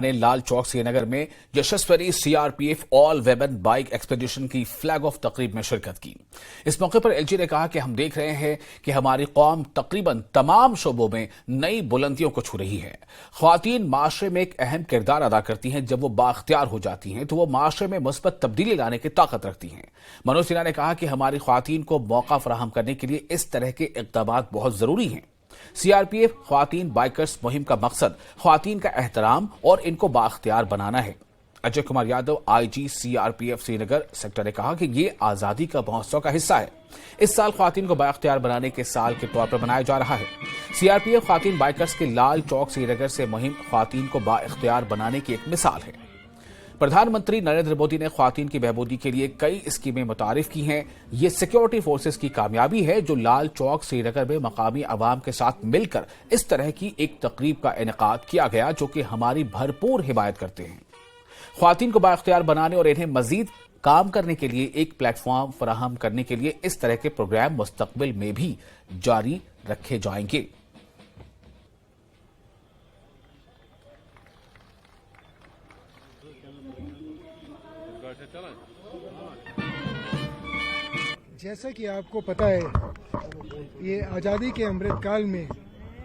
ने लाल चौक श्रीनगर में यशस्वी CRPF all weapon bike expedition की फ्लैग ऑफ तकरीब में शिरकत की। इस मौके पर एलजी ने कहा कि हम देख रहे हैं कि हमारी कौम तकरीबन तमाम शोबों में नई बुलंदियों को छू रही है। ख्वातीन माशरे में एक अहम किरदार अदा करती हैं। जब वो बाख्तियार हो जाती हैं तो वो माशरे में मुस्बत तब्दीली लाने की ताकत रखती हैं। मनोज सिन्हा ने कहा कि हमारी ख्वातीन को मौका फराहम करने के लिए इस तरह के इक़दाम बहुत जरूरी हैं। सीआरपीएफ ख्वातीन बाइकर्स मुहिम का मकसद ख्वातीन का एहतराम और इनको बाख्तियार बनाना है। Ajay Kumar Yadav, IG CRPF Srinagar sector ने कहा कि ये आजादी का महोत्सव का हिस्सा है। इस साल ख्वातीन को बाख्तियार बनाने के साल के तौर पर मनाया जा रहा है। सीआरपीएफ ख्वातीन बाइकर्स की लाल चौक श्रीनगर से मुहिम ख्वातीन को बाख्तियार बनाने की एक मिसाल है। प्रधानमंत्री नरेंद्र मोदी ने ख्वातीन की बहबूदी के लिए कई स्कीमें मुतारिफ की हैं। ये सिक्योरिटी फोर्सेस की कामयाबी है जो लाल चौक श्रीनगर में मकामी अवाम के साथ मिलकर इस तरह की एक तकरीब का इनेकाद किया गया जो कि हमारी भरपूर हिमायत करते हैं। ख्वातीन को बाख्तियार बनाने और इन्हें मजीद काम करने के लिए एक प्लेटफॉर्म फराहम करने के लिए इस तरह के प्रोग्राम मुस्तकबिल में भी जारी रखे जाएंगे। जैसा कि आपको पता है, ये आज़ादी के अमृत काल में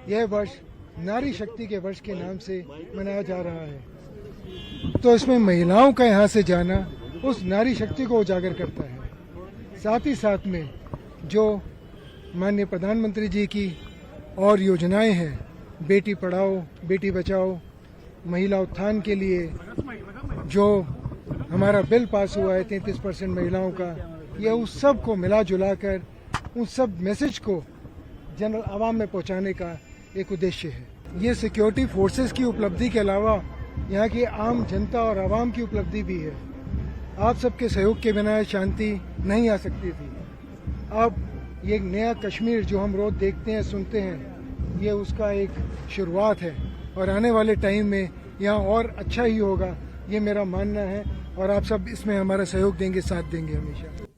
यह वर्ष नारी शक्ति के वर्ष के नाम से मनाया जा रहा है। तो इसमें महिलाओं का यहाँ से जाना उस नारी शक्ति को उजागर करता है। साथ ही साथ में जो माननीय प्रधानमंत्री जी की और योजनाएं हैं, बेटी पढ़ाओ बेटी बचाओ, महिला उत्थान के लिए जो हमारा बिल पास हुआ है 33% महिलाओं का, यह उस सब को मिला जुला कर उन सब मैसेज को जनरल आवाम में पहुंचाने का एक उद्देश्य है। ये सिक्योरिटी फोर्सेस की उपलब्धि के अलावा यहाँ की आम जनता और आवाम की उपलब्धि भी है। आप सबके सहयोग के बिना शांति नहीं आ सकती थी। अब ये नया कश्मीर जो हम रोज देखते हैं सुनते हैं, ये उसका एक शुरुआत है और आने वाले टाइम में यहाँ और अच्छा ही होगा, ये मेरा मानना है। और आप सब इसमें हमारा सहयोग देंगे, साथ देंगे हमेशा।